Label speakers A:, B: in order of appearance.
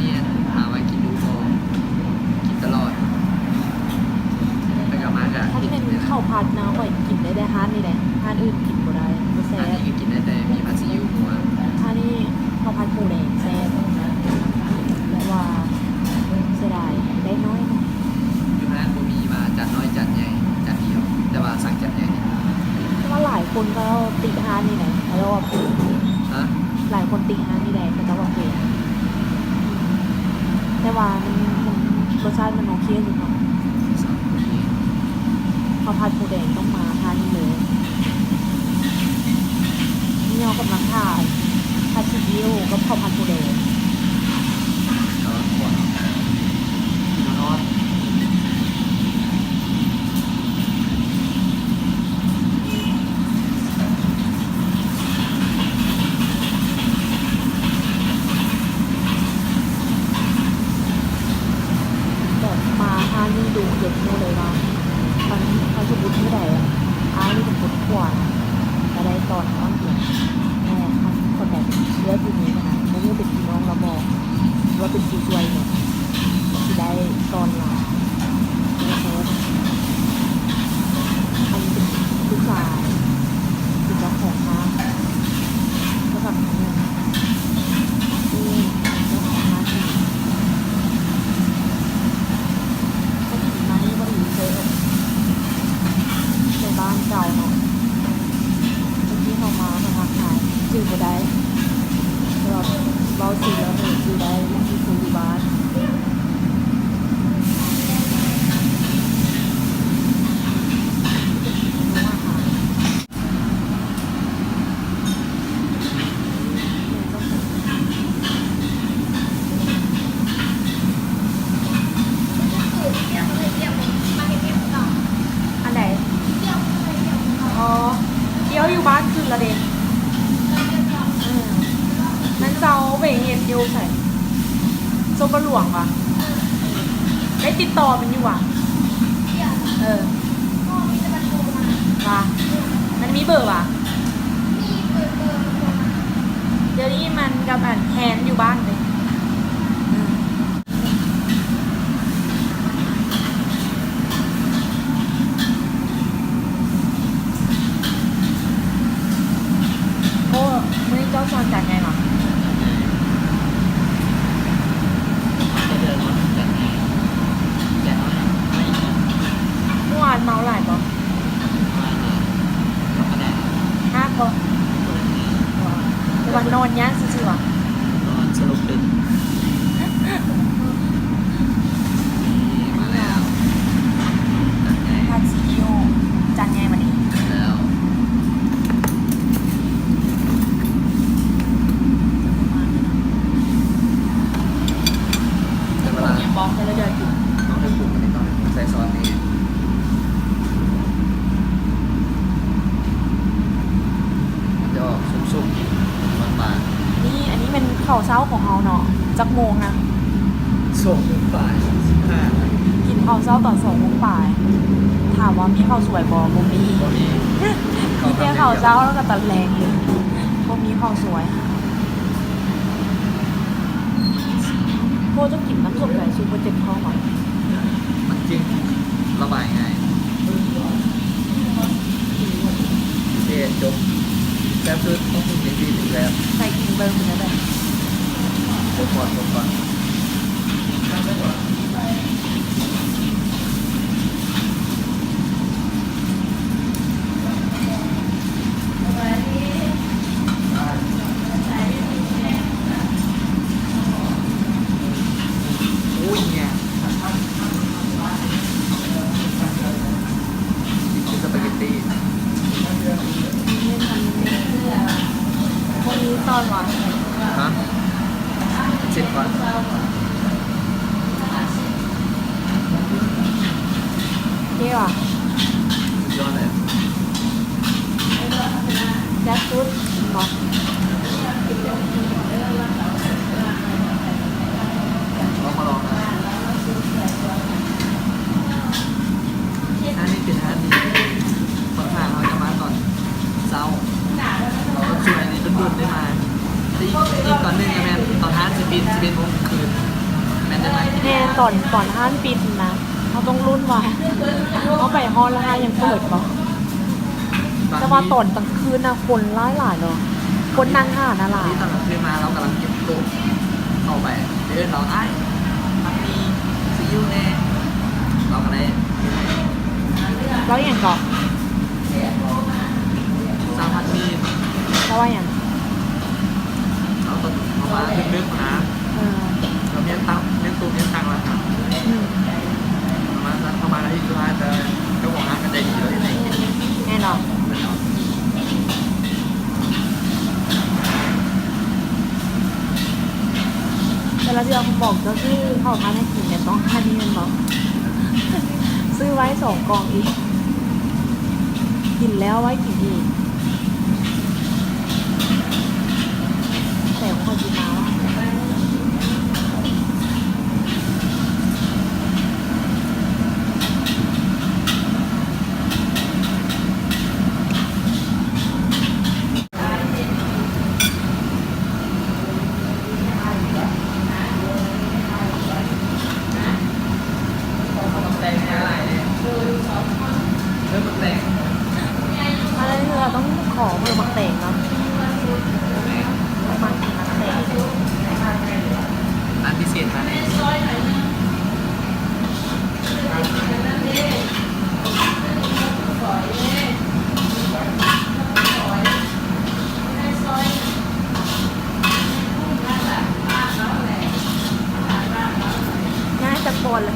A: นี้หาไว้กินดูพอกินตลอดไปกับมาจาก
B: ถ้าเป็นข้าวผัดนะข่อยกินได้ฮานนี่แหละฮานอื่นกินบ่ได้บ่แซ่
A: อัน
B: บ
A: นี้ก็กินได้แต่มีผัดซีอิ๊วหัว
B: ถ้านี่ข้าวผัดหมูแดงแซ่บแต่ว่าเสียดายได้น้อยหน่อย
A: อยู่ร้านบ่มีมาจัดน้อยจัดใหญ่จัดเดียว แต่ว่าสั่งจัดใหญ่
B: เพราะว่าหลายคนก็ติฮานนี่แหละแล้วว่าเป็น
A: ฮะ
B: หลายคนติฮานนี่แหละแต่ว่าเป็นแต่ว่ามันรสชาติมันโอเคสุดเนาะ
A: สองคนนี้
B: ข้าวผัดหมูแดงต้องมาทานนี่เลยนี่เรากำลังถ่ายผัดซีอิ๊วกับข้าวผัดหมูแดง
A: ก็ขวดนอน
B: แบบมาทานนี่ดูเด็ดโมเลยว่าตอนสมบูรณ์ที่ไหนอ่ะนี่เป็นคนขวานจะได้ตอนน้องเดียวแม่คนแบบเชื้อทีนี้นะคะไม่ได้เป็นพี่น้องเราบอกว่าเป็นผู้ช่วยเนี่ยที่ได้ตอนลาอันนี้เป็นผู้ชายเป็นเจ้าของร้านก็แบบนี้ที่เจ้าของร้านที่เขาถึงมานี่ก็อยู่เซลในบ้านเก่าเนาะที่เขามาทักทายจือบ่ได้เราสื่อแล้วเนี่ยจือได้ที่คุยอยู่บ้านอันไหนอ๋อเดี๋ยวอยู่บ้านคือละเด็กนั่นเจ้าไปเห็นอยู่ใส่โซบะหลวงว่ะได้ติดต่อมันอยู่ว่ะว่ะมันมีเบอร์ว่ะเดี๋ยวนี้มันกับอันแฮนอยู่บ้านเลยโอ้มื้อนี้เจ้าชอนจัดไงหรอ
A: จะเดินมาจัดไงจัดน้อยไม่
B: เมื่อวานเมาหลายบ่
A: มาธรรมดา
B: 5บ่แต่วันนอนย่างซื่อๆว่ะ
A: นอนสรุปดึกมาแล้วจัดไง
B: ผัดซีอิ๊วจานใหญ่มาดิ
A: แล้วแต่เวลา
B: บอกให้เราเดินกิน
A: ต้องให้ปรุงอันนี้ต้องให้ปรุงใส่ซอสนี้มันจะออกซุปๆหวาน
B: นี่อันนี้เป็นข้าวเช้าของเราเนาะจักโมงนะ
A: ๆส้มปลาย15
B: กินข้าวเช้าตอน2 โมงป่ายถามว่ามีข้าวสวยบ่มี
A: ก็มี
B: มีแค่ข้าวเช้าแล้วก็ตอนแรงเลยบ่มีข้าวสวยโคจะกินน้ำส้มไก่ซุปเปอร์เจ็บท้องหน่อย
A: มันจริงระบายง่ายเจ๊จบแซ่บสุดต้องกินดีๆถึงแล้ว
B: ใส่กินเบอร์มันจะได้
A: จบก่อนจบก่อนอุ้ยเนี่ยกินสปาเกตตี้
B: วันนี้ตอนหวาน
A: ฮะเสร็จก่อน
B: เท่ว่ะ
A: สุดยอดเลย
B: แจ็คฟูดบอก
A: ลองมาลองนะอันนี้เป็นอันนี้ค่อนข้างเราจะมาตอนเช้าเราก็ช่วยในดุนๆได้มาแต่อีกตอนหนึงนะแม่ตอน5 11 11 โมงคืน แม่นจะไหน
B: แน่ตอนห้านปิดนะเขาต้องรุ่นว่าเขาไปฮอลแล้วห้านยังเปิดบ่จะมาตอนกลางคืนนะคนร้ายหลายเนาะคนนั่งห่านอะไร
A: ที่ตอนกลางคืนมาเรากำลังเก็บตัวเข้าไปเดินเราไอ้มันมีซีอิ๊วแน่เราก็ได้
B: แล้วอย่างก่อน
A: สร้างพันมี
B: แล้วว่าอย่าง
A: เราต้องเอามาลึกๆนะ
B: เออ
A: เราเน้นตังเน้นตัวเน้นตังแล้วครับ
B: อืม
A: ประมาณที่สุดท้ายจะเจ้าของร้านก็ใจดีเลยในกิน
B: แน่นอนแต่ละเดือนผมบอกเจ้าที่เขาทานให้กินเนี่ยต้องค่านี้มันบอกซื้อไว้2 กล่องอีก กินแล้วไว้กินอีกแต่ว่าคนกินมาว่าอะไรที่เราต้องขอเบอร์บักแตงเนาะมากินบักแตง
A: ร้านพิเศษมาใน
B: ง่ายจะปนเลย